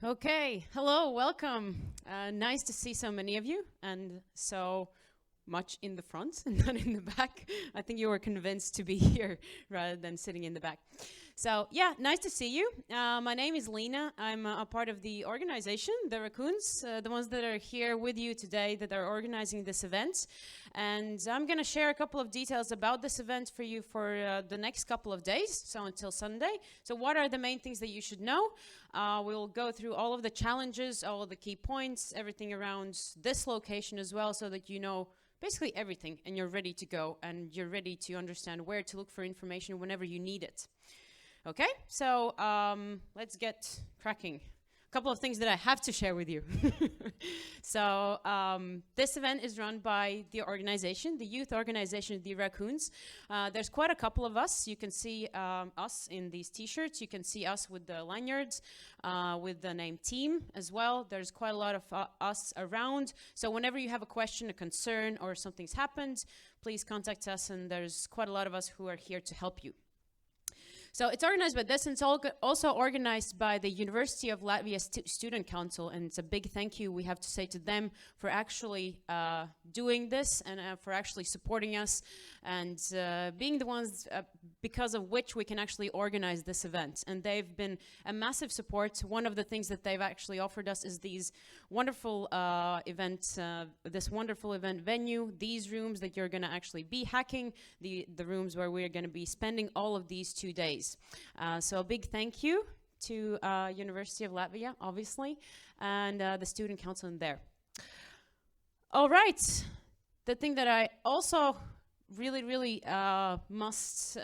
Okay, hello, welcome. Nice to see so many of you and so much in the front and not in the back. I think you were convinced to be here rather than sitting in the back. So yeah, nice to see you. My name is Lena. I'm a part of the organization, the Raccoons, the ones that are here with you today that are organizing this event. And I'm going to share a couple of details about this event for you for the next couple of days, so until Sunday. So what are the main things that you should know? We'll go through all of the challenges, all of the key points, everything around this location as well, so that you know basically everything and you're ready to go and you're ready to understand where to look for information whenever you need it. Okay, so let's get cracking. A couple of things that I have to share with you. So this event is run by the organization, the youth organization, the Raccoons. There's quite a couple of us. You can see us in these t-shirts. You can see us with the lanyards, with the name team as well. There's quite a lot of us around. So whenever you have a question, a concern, or something's happened, please contact us, and there's quite a lot of us who are here to help you. So it's organized by this, and it's also organized by the University of Latvia Student Council, and it's a big thank you we have to say to them for actually doing this and for actually supporting us and being the ones because of which we can actually organize this event. And they've been a massive support. One of the things that they've actually offered us is these wonderful this wonderful event venue, these rooms that you're going to actually be hacking, the rooms where we're going to be spending all of these 2 days. So a big thank you to University of Latvia, obviously, and the student council in there. All right, the thing that I also really must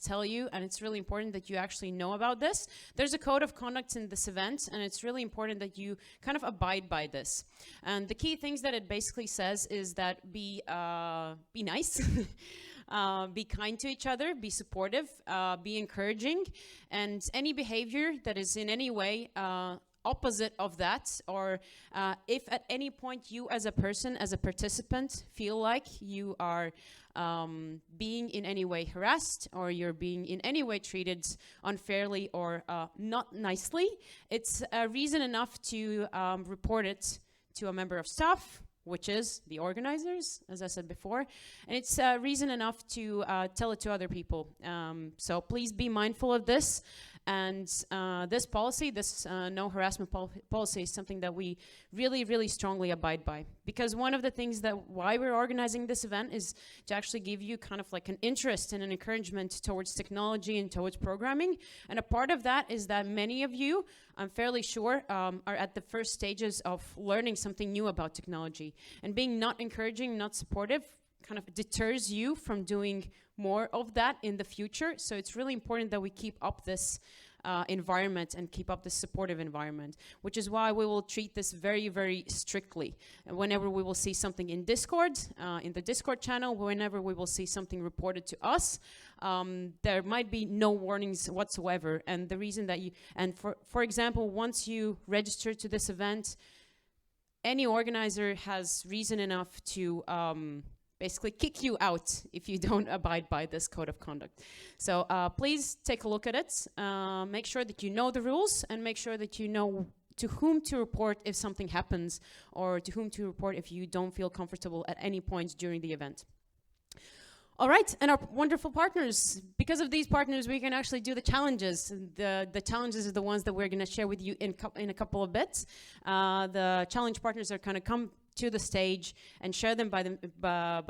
tell you, and it's really important that you actually know about this. There's a code of conduct in this event, and it's really important that you kind of abide by this. And the key things that it basically says is that be nice. Be kind to each other, be supportive, be encouraging, and any behavior that is in any way opposite of that, or if at any point you as a person, as a participant, feel like you are being in any way harassed or you're being in any way treated unfairly or not nicely, it's reason enough to report it to a member of staff, which is the organizers, as I said before. And it's reason enough to tell it to other people. So please be mindful of this. And this policy, this no harassment policy is something that we really strongly abide by. Because one of the things that why we're organizing this event is to actually give you kind of like an interest and an encouragement towards technology and towards programming. And a part of that is that many of you, I'm fairly sure, are at the first stages of learning something new about technology. And being not encouraging, not supportive, kind of deters you from doing more of that in the future. So it's really important that we keep up this environment and keep up this supportive environment, which is why we will treat this very strictly. And whenever we will see something in Discord, in the Discord channel, whenever we will see something reported to us, there might be no warnings whatsoever. And the reason that for example, once you register to this event, any organizer has reason enough to basically kick you out if you don't abide by this code of conduct. So please take a look at it. Make sure that you know the rules and make sure that you know to whom to report if something happens or to whom to report if you don't feel comfortable at any point during the event. All right, and our wonderful partners. Because of these partners, we can actually do the challenges. The challenges are the ones that we're going to share with you in a couple of bits. The challenge partners are going to come to the stage and share them by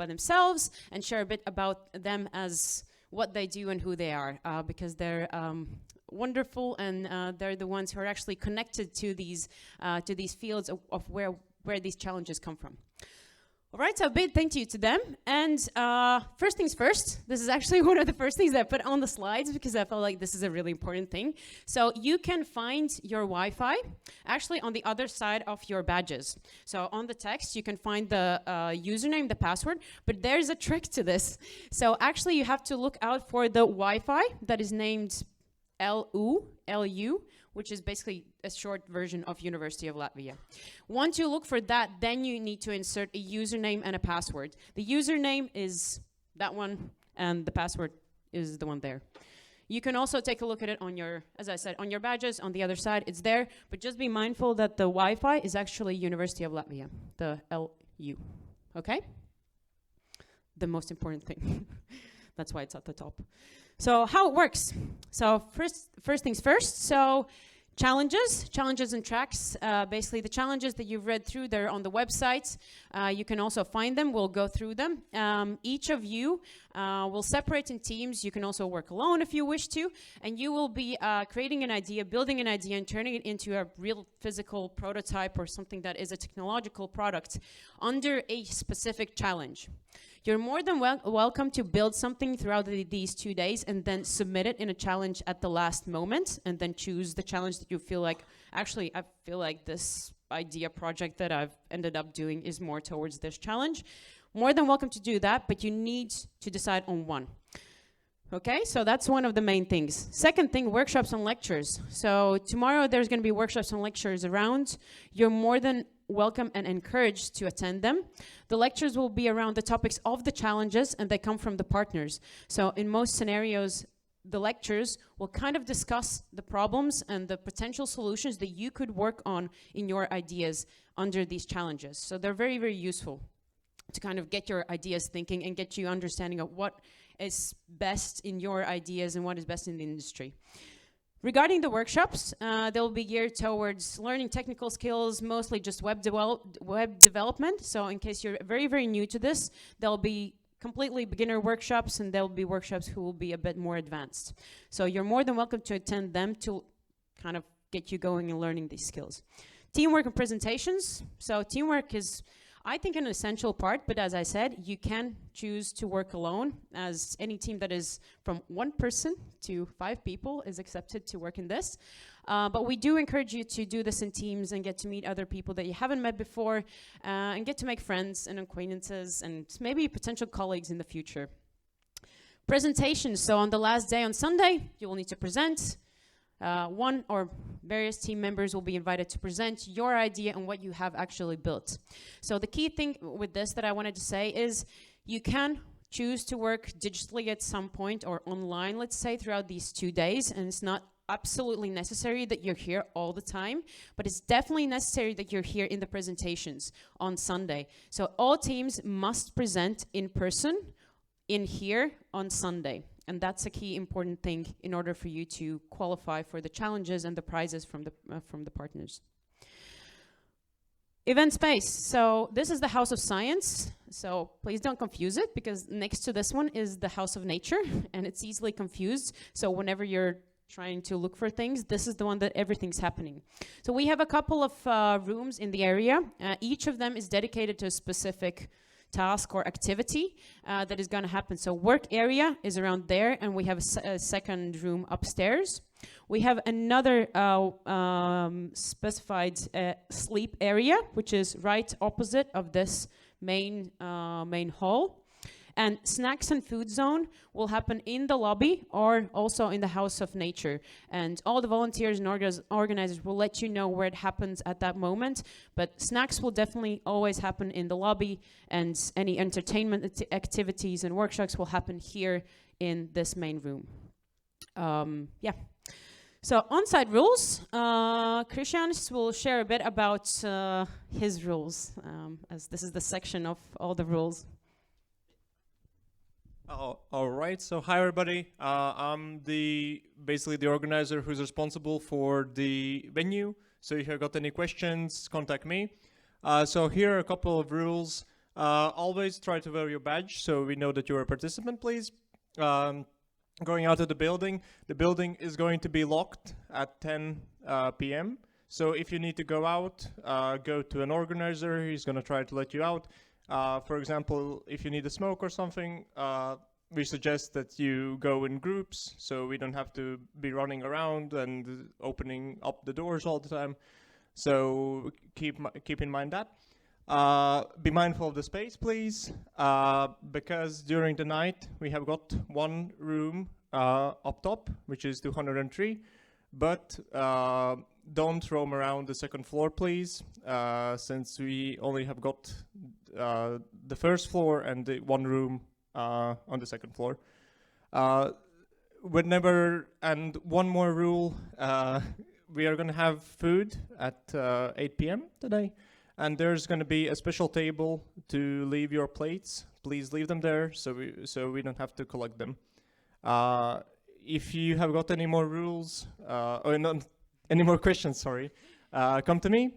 themselves and share a bit about them as what they do and who they are, because they're wonderful and they're the ones who are actually connected to these fields of where these challenges come from. All right, so a big thank you to them. And first things first, this is actually one of the first things that I put on the slides because I felt like this is a really important thing. So you can find your Wi-Fi actually on the other side of your badges. So on the text, you can find the username, the password, but there's a trick to this. So actually you have to look out for the Wi-Fi that is named LU, which is basically a short version of University of Latvia. Once you look for that, then you need to insert a username and a password. The username is that one, and the password is the one there. You can also take a look at it on your, as I said, on your badges, on the other side, it's there, but just be mindful that the Wi-Fi is actually University of Latvia, the LU, okay? The most important thing. That's why it's at the top. So how it works. So first things first, so challenges and tracks. Basically the challenges that you've read through, they're on the website. You can also find them, we'll go through them. Each of you will separate in teams. You can also work alone if you wish to, and you will be creating an idea, building an idea and turning it into a real physical prototype or something that is a technological product under a specific challenge. You're more than welcome to build something throughout these 2 days and then submit it in a challenge at the last moment and then choose the challenge that you feel like, actually, I feel like this idea project that I've ended up doing is more towards this challenge. More than welcome to do that, but you need to decide on one. Okay, so that's one of the main things. Second thing, workshops and lectures. So tomorrow there's going to be workshops and lectures around. You're more than welcome and encouraged to attend them. The lectures will be around the topics of the challenges and they come from the partners. So in most scenarios, the lectures will kind of discuss the problems and the potential solutions that you could work on in your ideas under these challenges. So they're very, very useful to kind of get your ideas thinking and get you understanding of what is best in your ideas and what is best in the industry. Regarding the workshops, they'll be geared towards learning technical skills, mostly just web development. So in case you're very, very new to this, there'll be completely beginner workshops and there'll be workshops who will be a bit more advanced. So you're more than welcome to attend them to kind of get you going and learning these skills. Teamwork and presentations. So teamwork is, I think, an essential part, but as I said, you can choose to work alone, as any team that is from 1 person to 5 people is accepted to work in this. But we do encourage you to do this in teams and get to meet other people that you haven't met before, and get to make friends and acquaintances and maybe potential colleagues in the future. Presentations, so on the last day on Sunday, you will need to present. One or various team members will be invited to present your idea and what you have actually built. So the key thing with this that I wanted to say is you can choose to work digitally at some point or online, let's say, throughout these 2 days, and it's not absolutely necessary that you're here all the time, but it's definitely necessary that you're here in the presentations on Sunday. So all teams must present in person in here on Sunday. And that's a key important thing in order for you to qualify for the challenges and the prizes from the partners. Event space. So this is the House of Science. So please don't confuse it, because next to this one is the House of Nature, and it's easily confused. So whenever you're trying to look for things, this is the one that everything's happening. So we have a couple of rooms in the area. Each of them is dedicated to a specific task or activity that is going to happen. So work area is around there, and we have a second room upstairs. We have another specified sleep area, which is right opposite of this main hall. And snacks and food zone will happen in the lobby or also in the House of Nature. And all the volunteers and organizers will let you know where it happens at that moment. But snacks will definitely always happen in the lobby, and any entertainment activities and workshops will happen here in this main room. Yeah. So on-site rules, Christian will share a bit about his rules, as this is the section of all the rules. All right, so hi everybody. I'm basically the organizer who's responsible for the venue. So if you've got any questions, contact me. So here are a couple of rules. Always try to wear your badge so we know that you're a participant, please. Going out of the building is going to be locked at 10 p.m. So if you need to go out, go to an organizer. He's going to try to let you out. For example, if you need a smoke or something, we suggest that you go in groups so we don't have to be running around and opening up the doors all the time. So keep in mind that. Be mindful of the space, please, because during the night we have got one room up top, which is 203, but don't roam around the second floor, please, since we only have got the first floor and the one room on the second floor. whenever, and one more rule, we are going to have food at 8 p.m. today, and there's going to be a special table to leave your plates. Please leave them there so we don't have to collect them. If you have got any more rules, or not any more questions, sorry, come to me.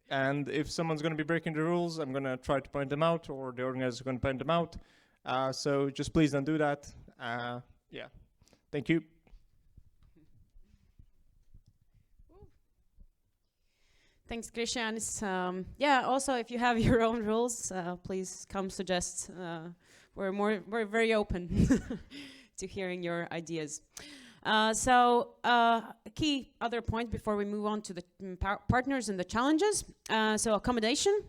And if someone's going to be breaking the rules, I'm going to try to point them out, or the organizer is going to point them out. So just please don't do that. Yeah, thank you. Thanks, Christian. Yeah, also, if you have your own rules, please come suggest. We're very open to hearing your ideas. A key other point before we move on to the partners and the challenges. So accommodation,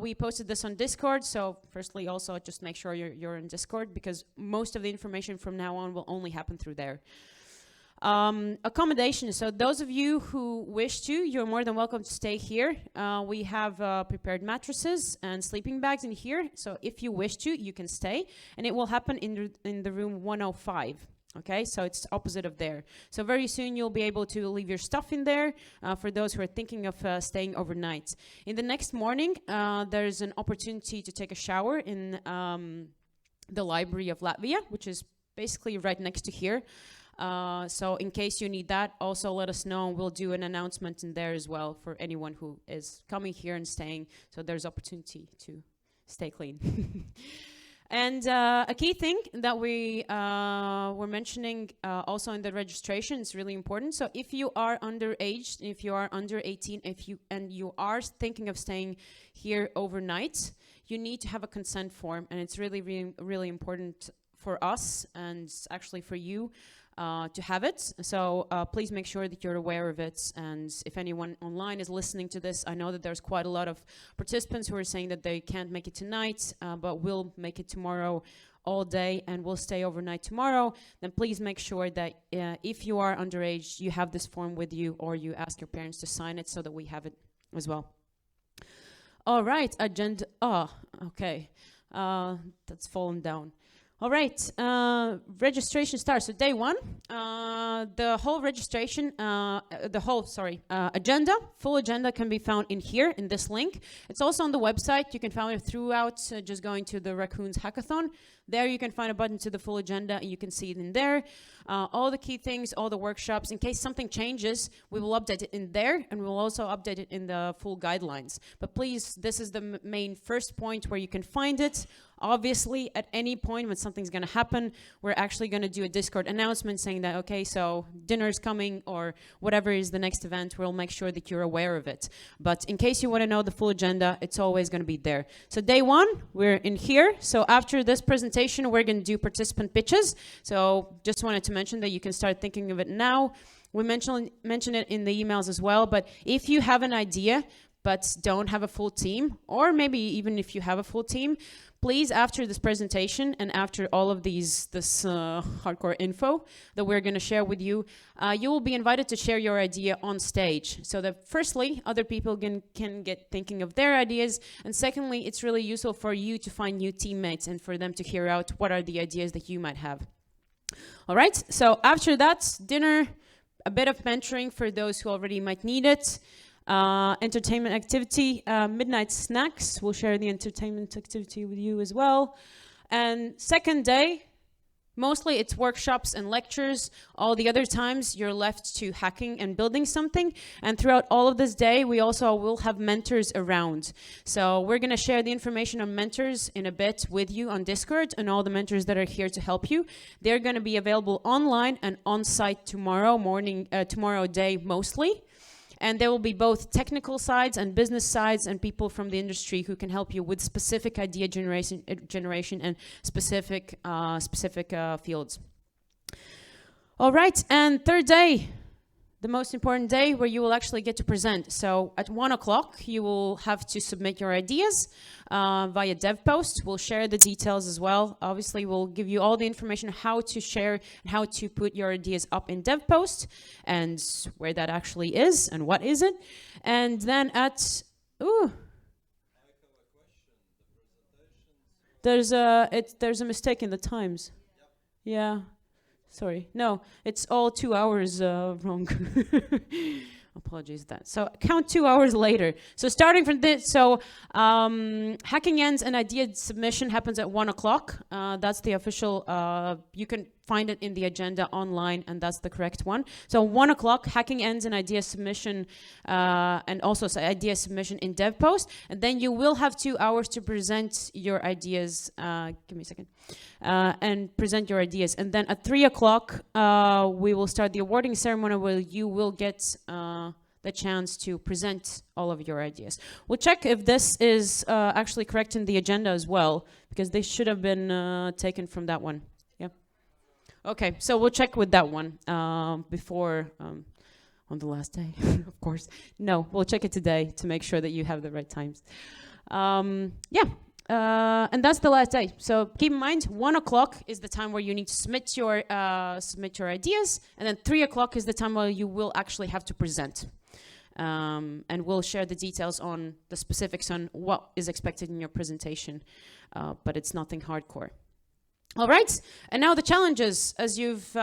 we posted this on Discord. So firstly, also just make sure you're in Discord, because most of the information from now on will only happen through there. Accommodation, so those of you who wish to, you're more than welcome to stay here. We have prepared mattresses and sleeping bags in here, so if you wish to, you can stay, and it will happen in the room 105. Okay, so it's opposite of there. So very soon you'll be able to leave your stuff in there for those who are thinking of staying overnight. In the next morning, there's an opportunity to take a shower in the library of Latvia, which is basically right next to here. So in case you need that, also let us know. We'll do an announcement in there as well for anyone who is coming here and staying. So there's opportunity to stay clean. And a key thing that we were mentioning also in the registration is really important. So if you are underage, if you are under 18, and you are thinking of staying here overnight, you need to have a consent form, and it's really, really, really important for us and actually for you to have it. So please make sure that you're aware of it. And if anyone online is listening to this, I know that there's quite a lot of participants who are saying that they can't make it tonight, but will make it tomorrow all day and will stay overnight tomorrow. Then please make sure that if you are underage, you have this form with you, or you ask your parents to sign it so that we have it as well. All right, agenda. Okay. That's fallen down. All right, registration starts. So day one, the whole registration, agenda, full agenda can be found in here, in this link. It's also on the website. You can find it throughout, just going to the Raccoons Hackathon. There you can find a button to the full agenda, and you can see it in there. All the key things, all the workshops. In case something changes, we will update it in there, and we will also update it in the full guidelines. But please, this is the main first point where you can find it. Obviously, at any point when something's going to happen, we're actually going to do a Discord announcement saying that, okay, so dinner's coming, or whatever is the next event, we'll make sure that you're aware of it. But in case you want to know the full agenda, it's always going to be there. So day one, we're in here. So after this presentation, we're going to do participant pitches. So just wanted to mention that you can start thinking of it now. We mention it in the emails as well, but if you have an idea but don't have a full team, or maybe even if you have a full team, please, after this presentation and after all of this hardcore info that we're going to share with you, you will be invited to share your idea on stage, so that firstly, other people can get thinking of their ideas, and secondly, it's really useful for you to find new teammates and for them to hear out what are the ideas that you might have. All right, so after that, dinner, a bit of mentoring for those who already might need it. Entertainment activity, midnight snacks. We'll share the entertainment activity with you as well. And second day, mostly it's workshops and lectures. All the other times you're left to hacking and building something. And throughout all of this day, we also will have mentors around. So we're going to share the information on mentors in a bit with you on Discord, and all the mentors that are here to help you. They're going to be available online and on site tomorrow morning, tomorrow day mostly. And there will be both technical sides and business sides, and people from the industry who can help you with specific idea generation and specific fields. All right, and third day, the most important day where you will actually get to present. So at 1 o'clock, you will have to submit your ideas via DevPost. We'll share the details as well. Obviously, we'll give you all the information how to share and how to put your ideas up in DevPost and where that actually is and what is it. And then at, there's a mistake in the times. Yeah. Sorry. No, it's all 2 hours wrong. Apologies that. So count 2 hours later. So starting from this, so hacking ends and idea submission happens at 1 o'clock. That's the official, you can find it in the agenda online, and that's the correct one. So 1 o'clock, hacking ends and idea submission, and also idea submission in dev post. And then you will have 2 hours to present your ideas. Give me a second. And present your ideas. And then at 3 o'clock, we will start the awarding ceremony where you will get the chance to present all of your ideas. We'll check if this is actually correct in the agenda as well, because they should have been taken from that one. Yeah. Okay, so we'll check with that one before on the last day, of course. No, we'll check it today to make sure that you have the right times. Yeah. And that's the last day. So keep in mind, 1 o'clock is the time where you need to submit your ideas, and then 3 o'clock is the time where you will actually have to present. And we'll share the details on the specifics on what is expected in your presentation, but it's nothing hardcore. All right, and now the challenges, as you've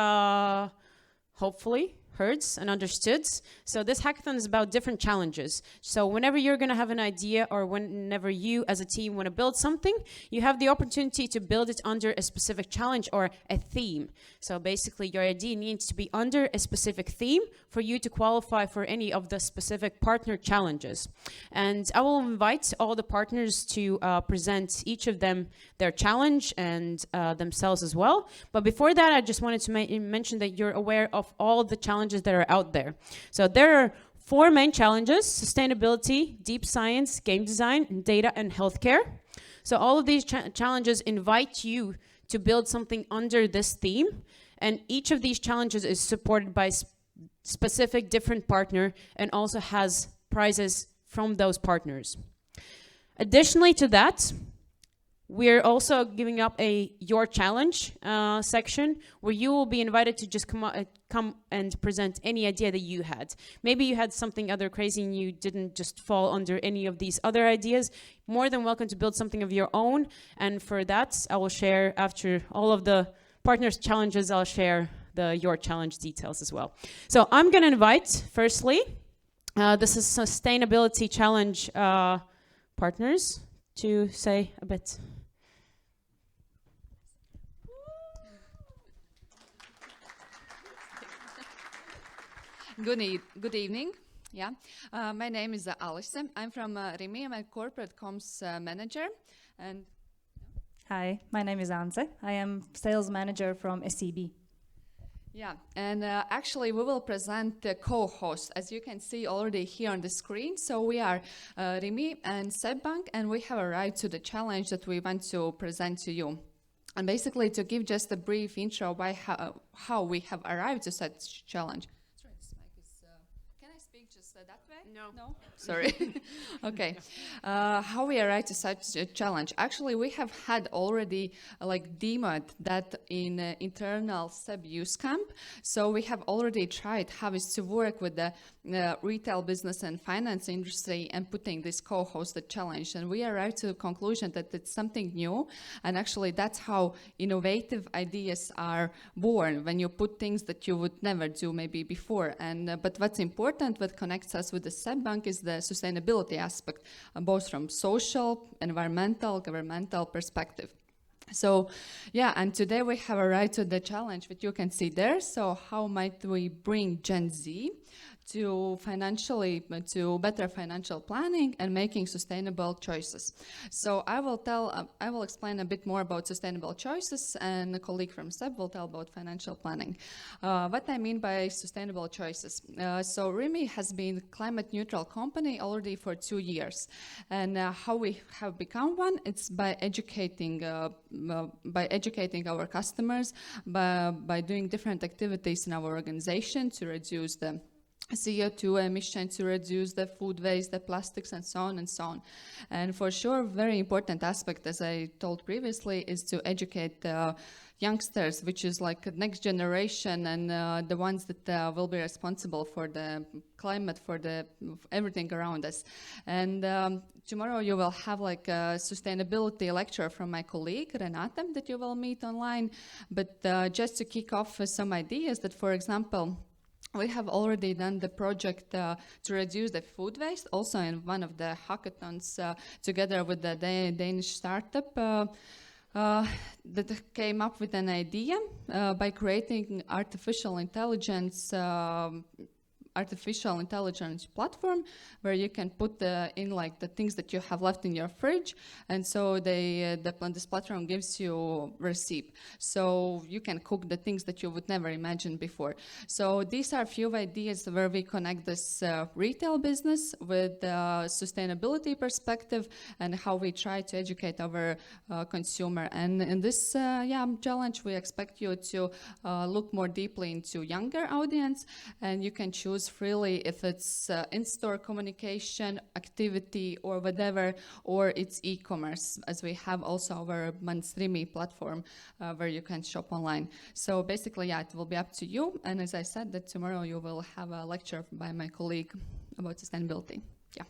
hopefully heard and understood. So this hackathon is about different challenges. So whenever you're going to have an idea, or whenever you as a team want to build something, you have the opportunity to build it under a specific challenge or a theme. So basically your idea needs to be under a specific theme for you to qualify for any of the specific partner challenges. And I will invite all the partners to present each of them their challenge and themselves as well. But before that, I just wanted to mention that you're aware of all the challenges that are out there. So there are 4 main challenges: sustainability, deep science, game design, data, and healthcare. So all of these challenges invite you to build something under this theme, and each of these challenges is supported by specific different partner and also has prizes from those partners. Additionally to that, we're also giving up a Your Challenge section where you will be invited to just come and present any idea that you had. Maybe you had something other crazy and you didn't just fall under any of these other ideas. More than welcome to build something of your own. And for that, I will share, after all of the partners' challenges, I'll share the Your Challenge details as well. So I'm going to invite, firstly, this is Sustainability Challenge partners to say a bit. Good evening. Yeah, my name is Alice. I'm from Rimi. I'm a corporate comms manager. And hi, my name is Anze. I am sales manager from SEB. yeah, and actually we will present the co-host, as you can see already here on the screen. So we are Rimi and Sebbank, and we have arrived to the challenge that we want to present to you. And basically, to give just a brief intro by how we have arrived to such challenge. That way? No? Sorry. Okay. How we arrived to such a challenge? Actually, we have had already demoed that in internal SEB use camp. So we have already tried how is to work with the retail business and finance industry and putting this co-hosted challenge. And we arrived to the conclusion that it's something new. And actually, that's how innovative ideas are born, when you put things that you would never do maybe before. And but what's important, what connects us with the Sebbank is the sustainability aspect, both from social, environmental, governmental perspective. So, yeah, and today we have arrived to the challenge that you can see there. So how might we bring Gen Z to better financial planning and making sustainable choices? So I will explain a bit more about sustainable choices, and a colleague from SEB will tell about financial planning. What I mean by sustainable choices. So Rimi has been climate neutral company already for 2 years. And how we have become one, it's by educating our customers, by doing different activities in our organization to reduce the CO2 emissions, to reduce the food waste, the plastics, and so on and so on. And for sure, very important aspect, as I told previously, is to educate youngsters, which is like a next generation, and the ones that will be responsible for the climate, for everything around us. And tomorrow you will have like a sustainability lecture from my colleague Renata that you will meet online. But just to kick off with some ideas that, for example, we have already done the project to reduce the food waste, also in one of the hackathons, together with the Danish startup that came up with an idea by creating artificial intelligence platform where you can put in like the things that you have left in your fridge, and so this platform gives you receipt, so you can cook the things that you would never imagine before. So these are a few ideas where we connect this retail business with sustainability perspective and how we try to educate our consumer. And in this challenge, we expect you to look more deeply into younger audience, and you can choose freely if it's in-store communication, activity, or whatever, or it's e-commerce, as we have also our Manstrimi platform where you can shop online. So basically, it will be up to you. And as I said, that tomorrow you will have a lecture by my colleague about sustainability. Yeah.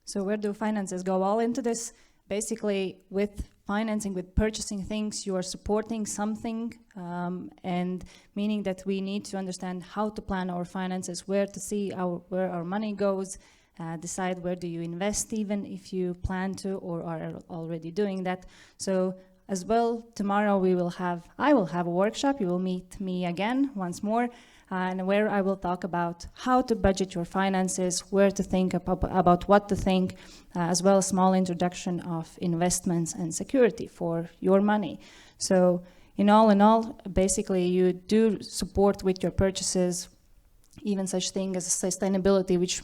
So where do finances go all into this? Basically, with financing, with purchasing things, you are supporting something, and meaning that we need to understand how to plan our finances, where to see where our money goes, decide where do you invest, even if you plan to or are already doing that. So as well, tomorrow I will have a workshop. You will meet me again once more, and where I will talk about how to budget your finances, where to think about what to think, as well as small introduction of investments and security for your money. So in all, basically you do support with your purchases, even such thing as sustainability, which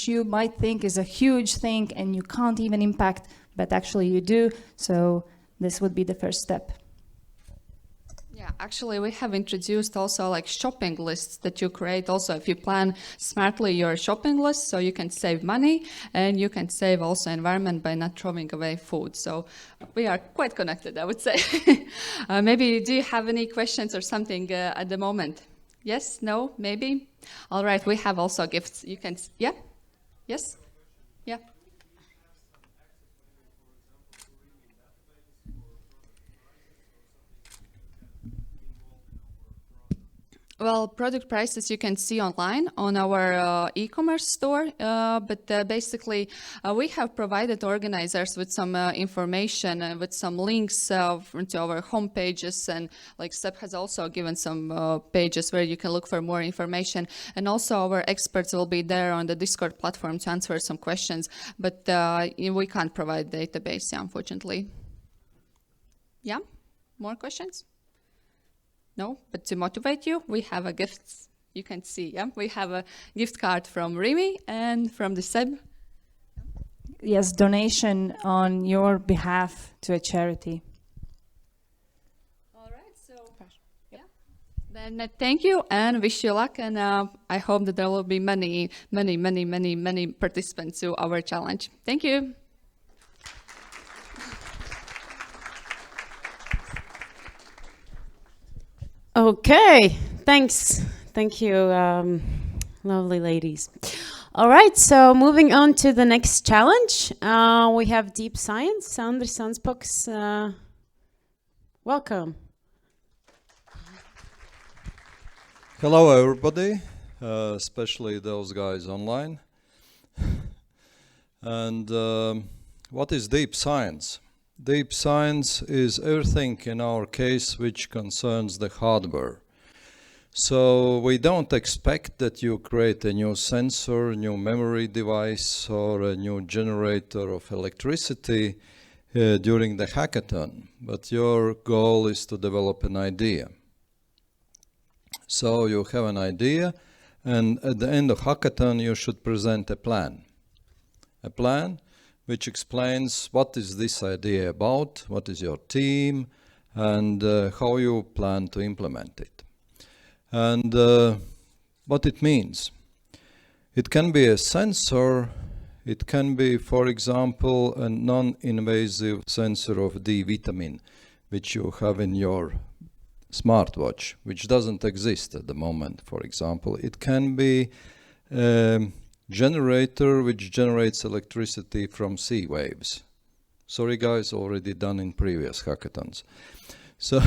you might think is a huge thing and you can't even impact, but actually you do. So this would be the first step. Yeah, actually we have introduced also like shopping lists that you create also if you plan smartly your shopping list, so you can save money and you can save also environment by not throwing away food. So we are quite connected, I would say. Maybe do you have any questions or something at the moment? Yes, no, maybe? All right, we have also gifts. You can, yeah? Yes? Yeah. Well, product prices you can see online on our e-commerce store, but basically we have provided organizers with some information with some links to our home pages, and like Seb has also given some pages where you can look for more information, and also our experts will be there on the Discord platform to answer some questions, but we can't provide database, unfortunately. Yeah, more questions? No, but to motivate you, we have a gift. You can see, yeah? We have a gift card from Rimi and from the Seb. Yes, donation on your behalf to a charity. All right, so yeah. Then thank you and wish you luck, and I hope that there will be many participants to our challenge. Thank you. Okay, thanks. Thank you, lovely ladies. All right, so moving on to the next challenge. We have deep science. Andris Sanspoks, welcome. Hello, everybody, especially those guys online. And what is deep science? Deep science is everything in our case which concerns the hardware. So we don't expect that you create a new sensor, new memory device, or a new generator of electricity during the hackathon, but your goal is to develop an idea. So you have an idea, and at the end of hackathon you should present a plan. A plan which explains what is this idea about, what is your team, and how you plan to implement it. And what it means. It can be a sensor, it can be, for example, a non-invasive sensor of D vitamin, which you have in your smartwatch, which doesn't exist at the moment, for example. It can be a generator which generates electricity from sea waves. Sorry guys, already done in previous hackathons. So,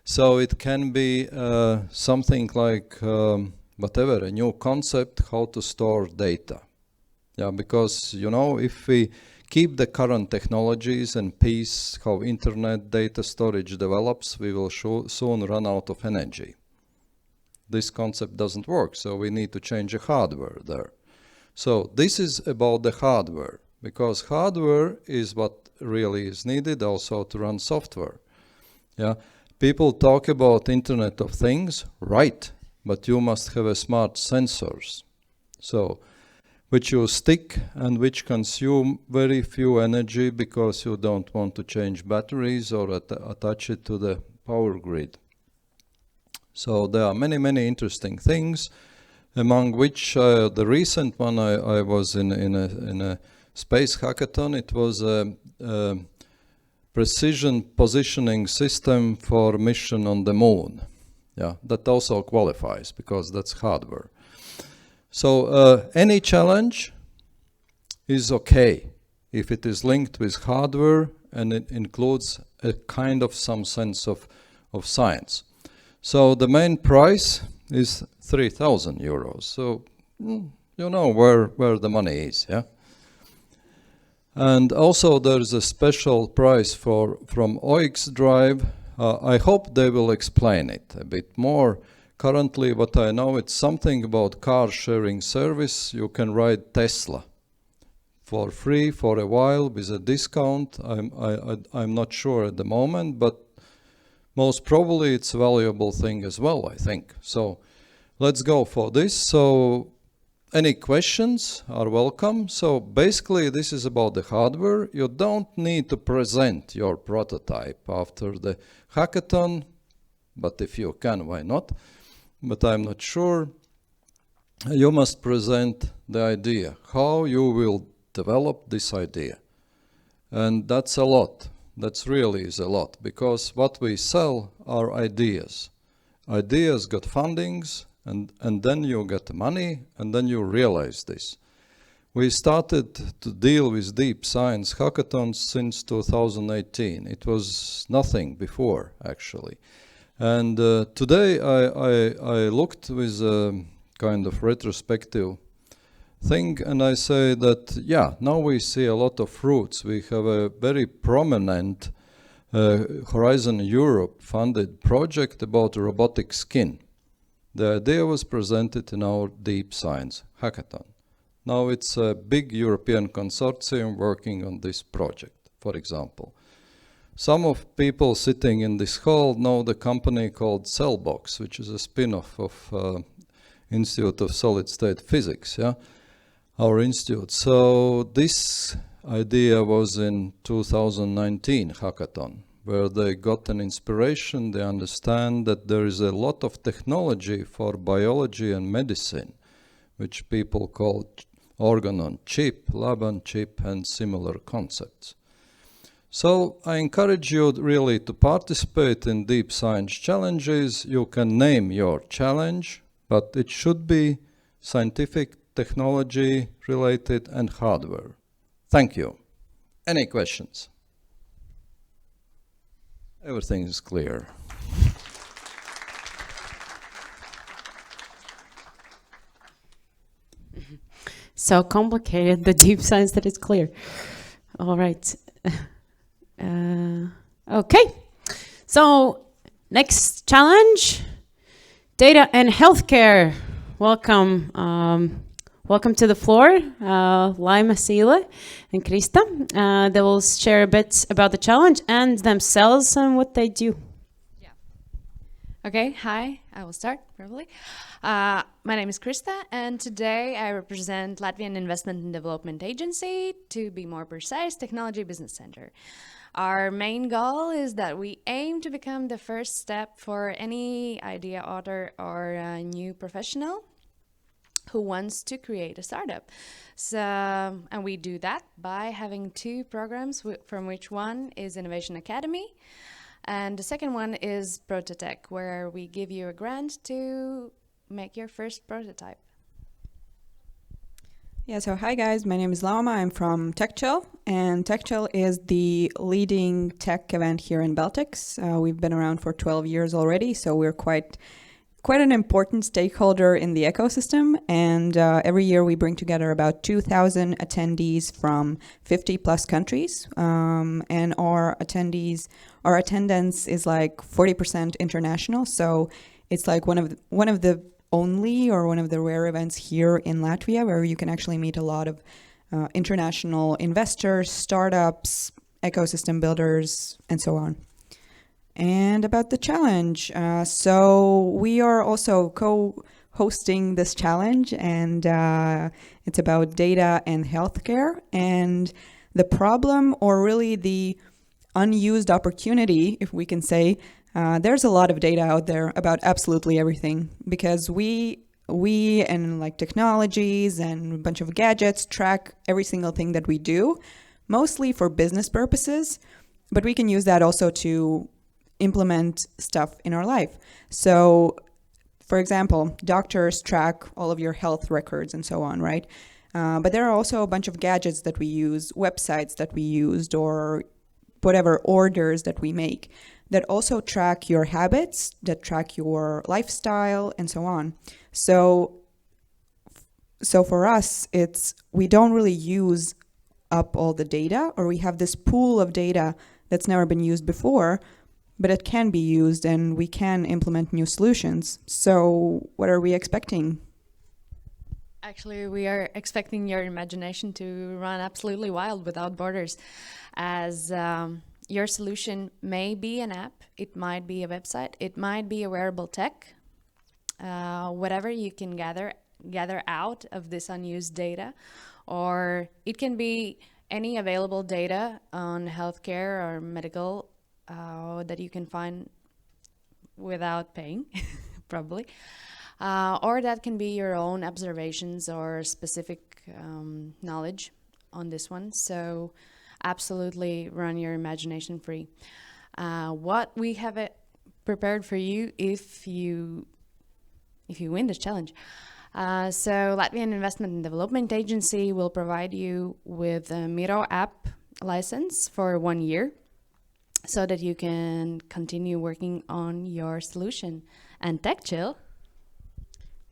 so it can be something like whatever, a new concept, how to store data. Yeah, because, you know, if we keep the current technologies and pace how internet data storage develops, we will soon run out of energy. This concept doesn't work, so we need to change the hardware there. So this is about the hardware, because hardware is what really is needed also to run software. Yeah, people talk about Internet of Things, right, but you must have a smart sensors. So which you stick and which consume very few energy because you don't want to change batteries or attach it to the power grid. So there are many, many interesting things, among which the recent one I was in a space hackathon. It was a precision positioning system for mission on the moon. Yeah, that also qualifies because that's hardware. So any challenge is okay if it is linked with hardware and it includes a kind of some sense of science. So the main price is 3,000 euros. So you know where the money is, yeah? And also there's a special price from OX Drive. I hope they will explain it a bit more. Currently, what I know, it's something about car sharing service. You can ride Tesla for free for a while with a discount. I'm not sure at the moment, but most probably it's a valuable thing as well, I think. So let's go for this. So any questions are welcome. So basically this is about the hardware. You don't need to present your prototype after the hackathon, but if you can, why not? But I'm not sure. You must present the idea, how you will develop this idea. And that's a lot. That's really is a lot, because what we sell are ideas. Ideas got fundings, and then you get money, and then you realize this. We started to deal with deep science hackathons since 2018. It was nothing before, actually. And today I looked with a kind of retrospective thing, and I say that, yeah, now we see a lot of fruits. We have a very prominent Horizon Europe funded project about robotic skin. The idea was presented in our Deep Science Hackathon. Now it's a big European consortium working on this project, for example. Some of people sitting in this hall know the company called Cellbox, which is a spin-off of Institute of Solid State Physics, yeah, our institute. So this idea was in 2019 hackathon, where they got an inspiration. They understand that there is a lot of technology for biology and medicine, which people call organ on chip, lab on chip, and similar concepts. So I encourage you really to participate in deep science challenges. You can name your challenge, but it should be scientific, technology related, and hardware. Thank you. Any questions? Everything is clear. So complicated, the deep science that is clear. All right. Okay. So next challenge, data and healthcare. Welcome. Welcome to the floor, Laima, Sile, and Krista. They will share a bit about the challenge and themselves and what they do. Yeah. Okay, hi, I will start probably. My name is Krista, and today I represent Latvian Investment and Development Agency, to be more precise, Technology Business Center. Our main goal is that we aim to become the first step for any idea author or a new professional who wants to create a startup. So, and we do that by having two programs, from which one is Innovation Academy, And the second one is Prototech, where we give you a grant to make your first prototype. Yeah, so hi guys, my name is Lauma, I'm from TechChill, and TechChill is the leading tech event here in Baltics. We've been around for 12 years already, so we're quite an important stakeholder in the ecosystem, and every year we bring together about 2,000 attendees from 50 plus countries, and our attendance is like 40% international, so it's like one of the only or one of the rare events here in Latvia where you can actually meet a lot of international investors, startups, ecosystem builders, and so on. And about the challenge, so we are also co-hosting this challenge, and it's about data and healthcare. And the problem, or really the unused opportunity, if we can say, there's a lot of data out there about absolutely everything, because we and like technologies and a bunch of gadgets track every single thing that we do, mostly for business purposes, but we can use that also to implement stuff in our life. So, for example, doctors track all of your health records and so on, right? But there are also a bunch of gadgets that we use, websites that we used, or whatever orders that we make, that also track your habits, that track your lifestyle, and so on. So for us, we don't really use up all the data, or we have this pool of data that's never been used before, but it can be used and we can implement new solutions. So what are we expecting? Actually, we are expecting your imagination to run absolutely wild without borders, as your solution may be an app, it might be a website, it might be a wearable tech, whatever you can gather out of this unused data, or it can be any available data on healthcare or medical that you can find without paying, probably. Or that can be your own observations or specific knowledge on this one. So absolutely run your imagination free. What we have prepared for you if you win this challenge. So Latvian Investment and Development Agency will provide you with a Miro app license for 1 year so that you can continue working on your solution. And TechChill.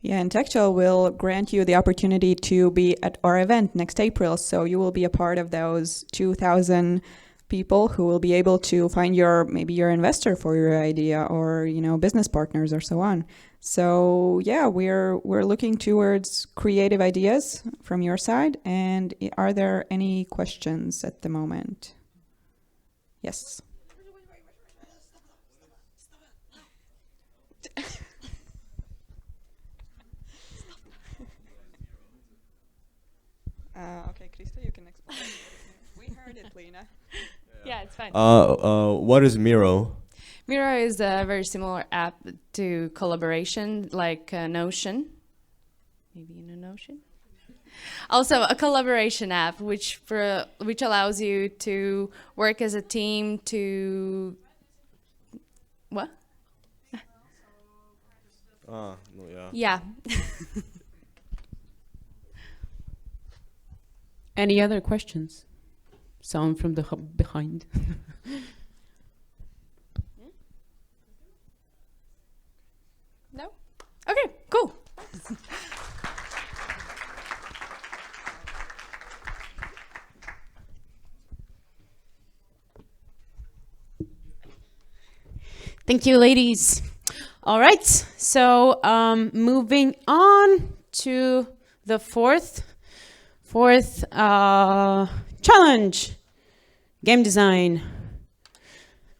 Yeah, and TechChill will grant you the opportunity to be at our event next April. So you will be a part of those 2,000 people who will be able to find maybe your investor for your idea, or business partners or so on. So yeah, we're looking towards creative ideas from your side. And are there any questions at the moment? Yes. Okay, Krista, you can explain. We heard it, Lena. Yeah, it's fine. What is Miro? Miro is a very similar app to collaboration, like Notion. Maybe you know Notion? Also, a collaboration app, which allows you to work as a team to... What? No, yeah. Yeah. Any other questions? Someone from the behind. No? Okay, cool. Thank you, ladies. All right, so moving on to the fourth challenge, game design.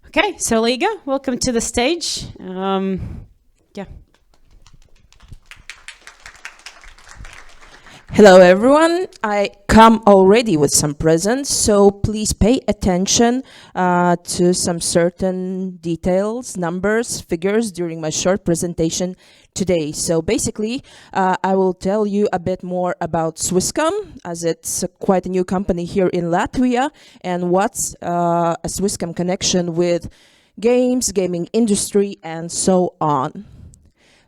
Okay, so Liga, welcome to the stage. Yeah. Hello everyone, I come already with some presents, so please pay attention to some certain details, numbers, figures during my short presentation today. So basically, I will tell you a bit more about Swisscom, as it's quite a new company here in Latvia, and what's a Swisscom connection with games, gaming industry, and so on.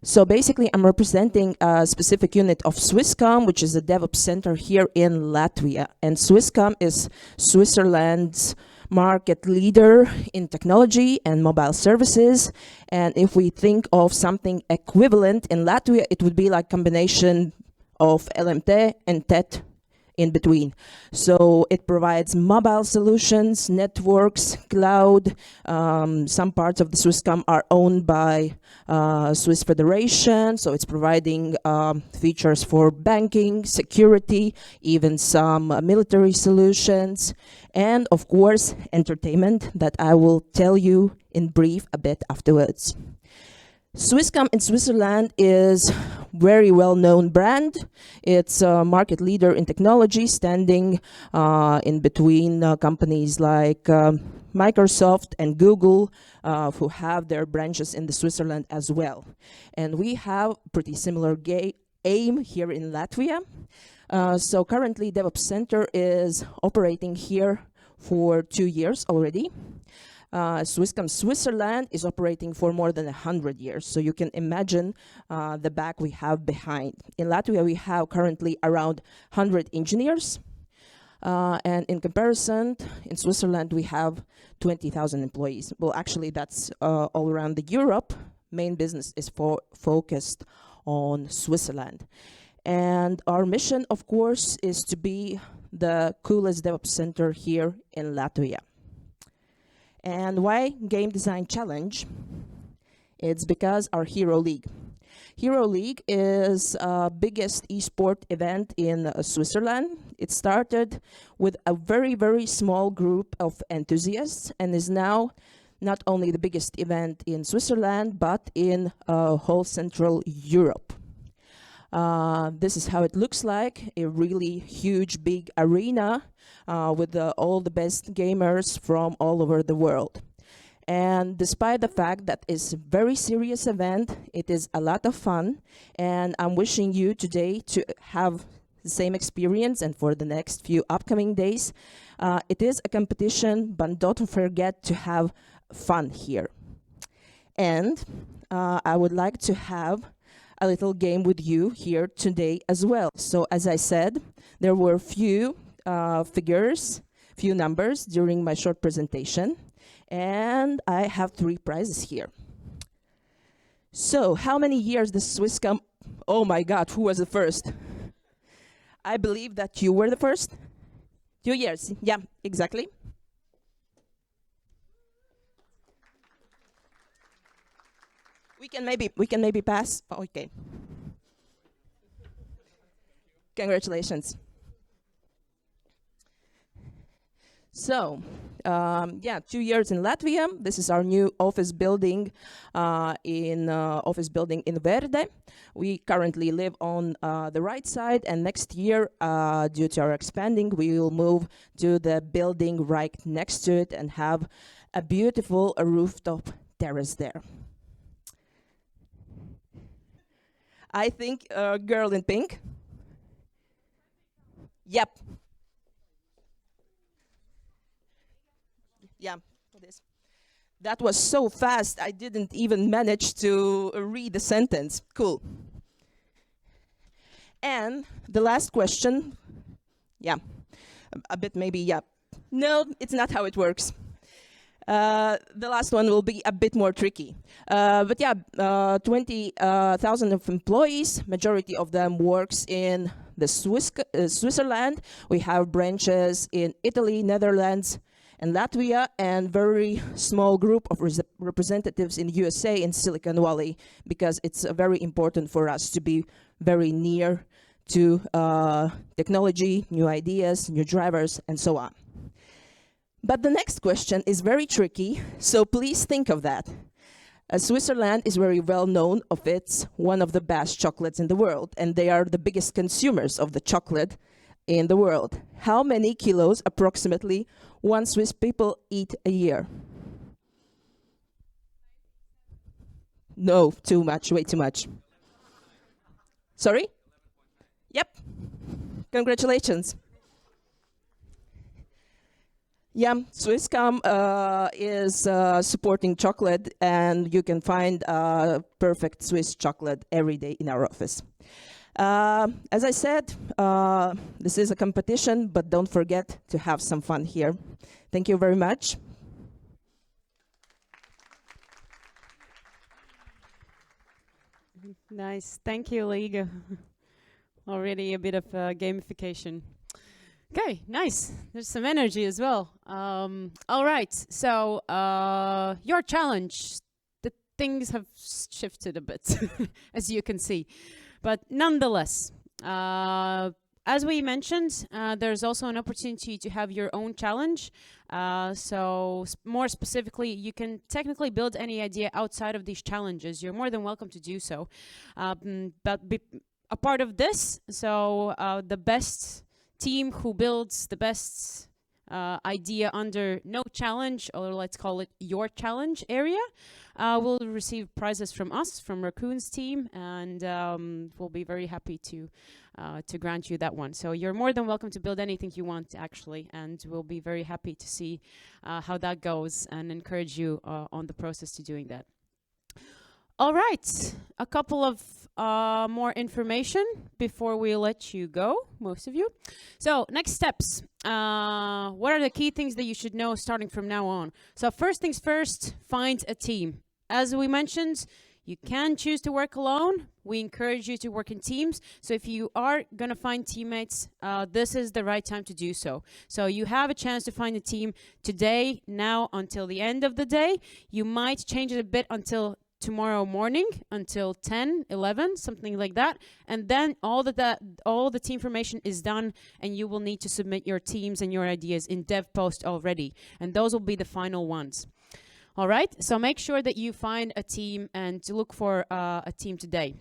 So basically, I'm representing a specific unit of Swisscom, which is a DevOps center here in Latvia. And Swisscom is Switzerland's market leader in technology and mobile services. And if we think of something equivalent in Latvia, it would be like combination of LMT and TET in between. So it provides mobile solutions, networks, cloud. Some parts of the Swisscom are owned by Swiss Federation, so it's providing features for banking, security, even some military solutions, and of course, entertainment that I will tell you in brief a bit afterwards. Swisscom in Switzerland is very well-known brand. It's a market leader in technology, standing in between companies like Microsoft and Google, who have their branches in the Switzerland as well. And we have pretty similar aim here in Latvia. So currently, DevOps Center is operating here for 2 years already. Swisscom Switzerland is operating for more than 100 years. So you can imagine the back we have behind. In Latvia, we have currently around 100 engineers. And in comparison, in Switzerland, we have 20,000 employees. Well, actually, that's all around the Europe. Main business is focused on Switzerland. And our mission, of course, is to be the coolest DevOps center here in Latvia. And why Game Design Challenge? It's because our Hero League. Hero League is biggest esport event in Switzerland. It started with a very, very small group of enthusiasts and is now not only the biggest event in Switzerland, but in whole Central Europe. This is how it looks like, a really huge, big arena with all the best gamers from all over the world. And despite the fact that it's a very serious event, it is a lot of fun. And I'm wishing you today to have the same experience and for the next few upcoming days. It is a competition, but don't forget to have fun here. And I would like to have a little game with you here today as well. So as I said, there were few figures, few numbers during my short presentation, and I have 3 prizes here. So how many years the Swisscom? Oh my God, who was the first? I believe that you were the first. 2 years, yeah, exactly. We can maybe pass. Oh, okay. Congratulations. So, yeah, 2 years in Latvia. This is our new office building in Verde. We currently live on the right side, and next year, due to our expanding, we will move to the building right next to it and have a beautiful rooftop terrace there. I think girl in pink. Yep. Yeah, it is. That was so fast, I didn't even manage to read the sentence. Cool. And the last question, yeah, a bit maybe, yeah. No, it's not how it works. The last one will be a bit more tricky. But yeah, 20,000 of employees, majority of them works in the Switzerland. We have branches in Italy, Netherlands, and Latvia, and very small group of representatives in USA in Silicon Valley, because it's very important for us to be very near to technology, new ideas, new drivers, and so on. But the next question is very tricky, so please think of that. Switzerland is very well known of its one of the best chocolates in the world, and they are the biggest consumers of the chocolate in the world. How many kilos approximately one Swiss people eat a year? No, too much, way too much. Sorry? Yep. Congratulations. Yeah, Swisscom is supporting chocolate, and you can find perfect Swiss chocolate every day in our office. As I said, this is a competition, but don't forget to have some fun here. Thank you very much. Nice. Thank you, Liga. Already a bit of gamification. Okay, nice. There's some energy as well. All right. So your challenge. The things have shifted a bit, as you can see. But nonetheless, as we mentioned, there's also an opportunity to have your own challenge. So more specifically, you can technically build any idea outside of these challenges. You're more than welcome to do so. But be a part of this, so the best team who builds the best idea under no challenge, or let's call it your challenge area, will receive prizes from us, from Raccoons team, and we'll be very happy to grant you that one. So you're more than welcome to build anything you want, actually, and we'll be very happy to see how that goes and encourage you on the process to doing that. All right, a couple of more information before we let you go, most of you. So next steps. What are the key things that you should know starting from now on? So first things first, find a team. As we mentioned, you can choose to work alone. We encourage you to work in teams. So if you are going to find teammates, this is the right time to do so. So you have a chance to find a team today, now, until the end of the day. You might change it a bit until tomorrow morning, until 10, 11, something like that. And then all the team formation is done, and you will need to submit your teams and your ideas in dev post already. And those will be the final ones. All right, so make sure that you find a team and to look for a team today.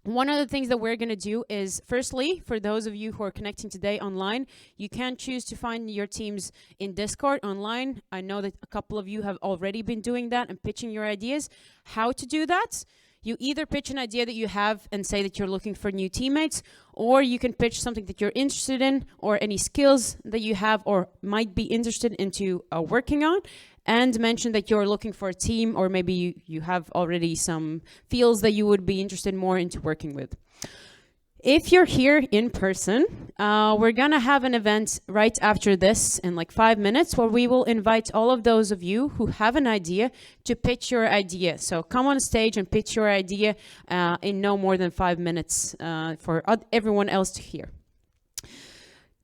One of the things that we're going to do is, firstly, for those of you who are connecting today online, you can choose to find your teams in Discord online. I know that a couple of you have already been doing that and pitching your ideas. How to do that? You either pitch an idea that you have and say that you're looking for new teammates, or you can pitch something that you're interested in, or any skills that you have or might be interested into working on, and mention that you're looking for a team, or maybe you have already some fields that you would be interested more into working with. If you're here in person, we're gonna have an event right after this in like 5 minutes, where we will invite all of those of you who have an idea to pitch your idea. So come on stage and pitch your idea in no more than 5 minutes for everyone else to hear.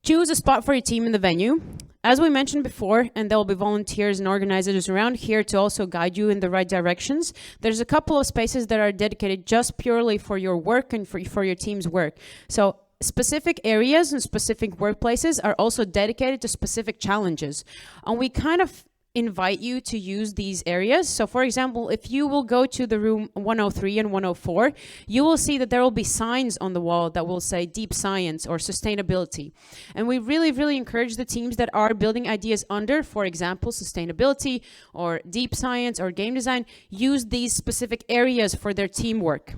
Choose a spot for your team in the venue. As we mentioned before, and there will be volunteers and organizers around here to also guide you in the right directions, there's a couple of spaces that are dedicated just purely for your work and for your team's work. So specific areas and specific workplaces are also dedicated to specific challenges. And we kind of invite you to use these areas. So for example, if you will go to the room 103 and 104, you will see that there will be signs on the wall that will say deep science or sustainability. And we really, really encourage the teams that are building ideas under, for example, sustainability or deep science or game design, use these specific areas for their teamwork.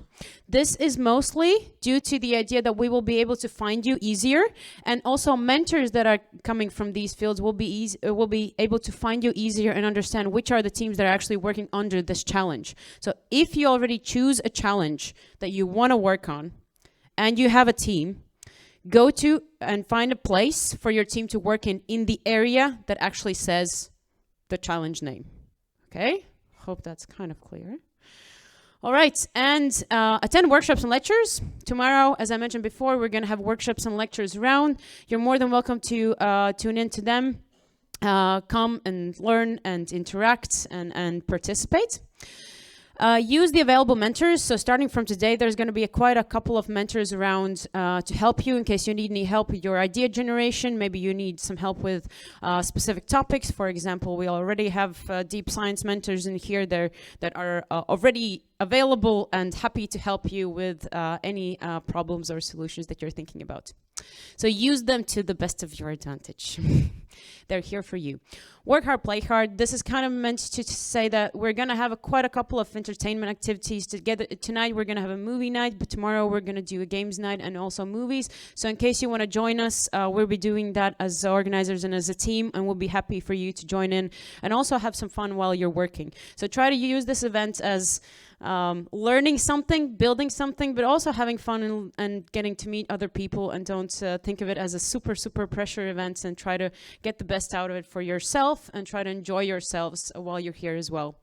This is mostly due to the idea that we will be able to find you easier, and also mentors that are coming from these fields will be able to find you easier and understand which are the teams that are actually working under this challenge. So if you already choose a challenge that you want to work on and you have a team, go to and find a place for your team to work in the area that actually says the challenge name. Okay? Hope that's kind of clear. All right, and attend workshops and lectures. Tomorrow, as I mentioned before, we're going to have workshops and lectures around. You're more than welcome to tune into them. Come and learn and interact and participate. Use the available mentors. So starting from today, there's going to be quite a couple of mentors around to help you in case you need any help with your idea generation. Maybe you need some help with specific topics. For example, we already have deep science mentors in here that are already available and happy to help you with any problems or solutions that you're thinking about. So use them to the best of your advantage. They're here for you. Work hard, play hard. This is kind of meant to say that we're going to have quite a couple of entertainment activities together. Tonight we're going to have a movie night, but tomorrow we're going to do a games night and also movies. So in case you want to join us, we'll be doing that as organizers and as a team, and we'll be happy for you to join in and also have some fun while you're working. So try to use this event as learning something, building something, but also having fun and getting to meet other people, and don't think of it as a super pressure event, and try to get the best out of it for yourself and try to enjoy yourselves while you're here as well.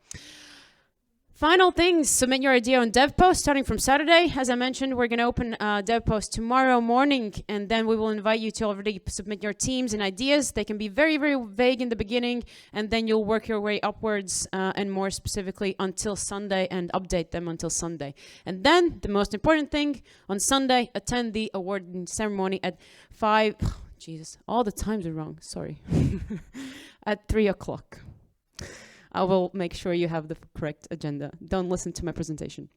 Final things, submit your idea on DevPost starting from Saturday. As I mentioned, we're going to open DevPost tomorrow morning, and then we will invite you to already submit your teams and ideas. They can be very vague in the beginning, and then you'll work your way upwards and more specifically until Sunday, and update them until Sunday. And then the most important thing, on Sunday, attend the awarding ceremony at 5, Jesus, all the times are wrong, sorry, at 3 o'clock. I will make sure you have the correct agenda. Don't listen to my presentation.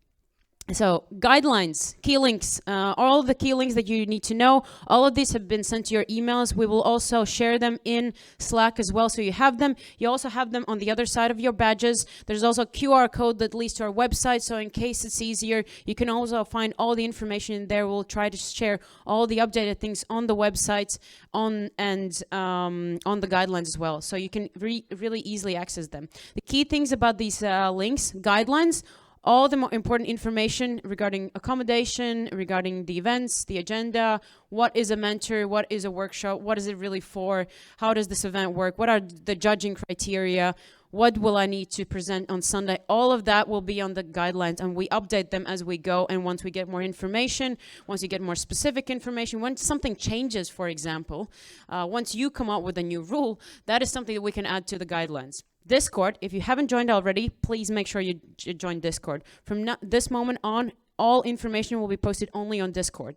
So, guidelines, key links, all of the key links that you need to know, all of these have been sent to your emails. We will also share them in Slack as well, so you have them. You also have them on the other side of your badges. There's also a QR code that leads to our website, so in case it's easier, you can also find all the information in there. We'll try to share all the updated things on the website on the guidelines as well, so you can really easily access them. The key things about these links, guidelines, all the more important information regarding accommodation, regarding the events, the agenda, what is a mentor, what is a workshop, what is it really for, how does this event work, what are the judging criteria, what will I need to present on Sunday. All of that will be on the guidelines, and we update them as we go. And once we get more information, once you get more specific information, when something changes, for example, once you come up with a new rule, that is something that we can add to the guidelines. Discord, if you haven't joined already, please make sure you join Discord. From this moment on, all information will be posted only on Discord.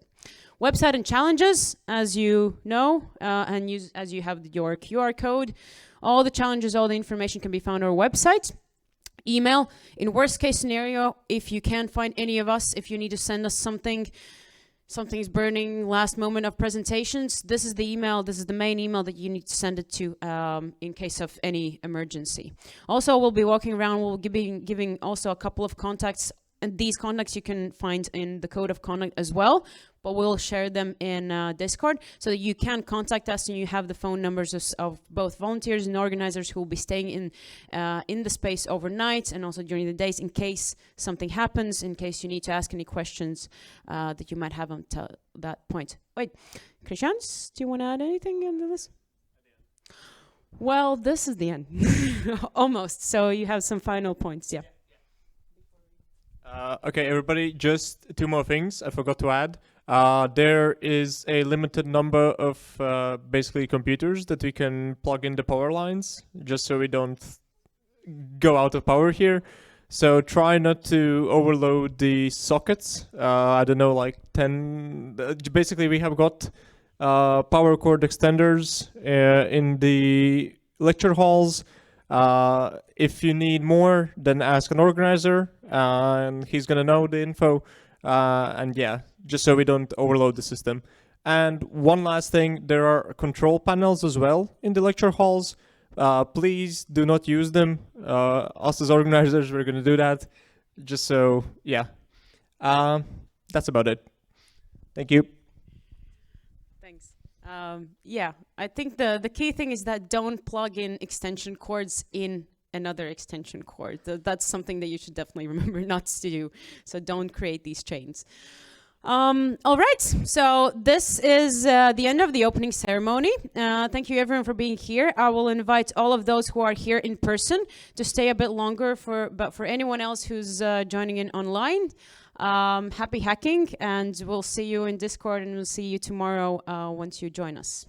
Website and challenges, as you know, and as you have your QR code, all the challenges, all the information can be found on our website. Email, in worst case scenario, if you can't find any of us, if you need to send us something is burning, last moment of presentations, this is the email, this is the main email that you need to send it to in case of any emergency. Also, we'll be walking around, we'll be giving also a couple of contacts, and these contacts you can find in the code of conduct as well, but we'll share them in Discord so that you can contact us, and you have the phone numbers of both volunteers and organizers who will be staying in the space overnight and also during the days, in case something happens, in case you need to ask any questions that you might have until that point. Wait, Krishans, do you want to add anything into this? Well, this is the end. Almost. So you have some final points, yeah. Okay, everybody, just 2 more things I forgot to add. There is a limited number of basically computers that we can plug in the power lines, just so we don't go out of power here. So try not to overload the sockets. I don't know, like 10. Basically, we have got power cord extenders in the lecture halls. If you need more, then ask an organizer, and he's gonna know the info. And yeah, just so we don't overload the system. And one last thing, there are control panels as well in the lecture halls. Please do not use them. Us as organizers, we're gonna do that. Just so, yeah. That's about it. Thank you. Thanks. Yeah, I think the key thing is that don't plug in extension cords in another extension cord. That's something that you should definitely remember not to do. So don't create these chains. All right, so this is the end of the opening ceremony. Thank you everyone for being here. I will invite all of those who are here in person to stay a bit longer, but for anyone else who's joining in online, happy hacking, and we'll see you in Discord, and we'll see you tomorrow once you join us.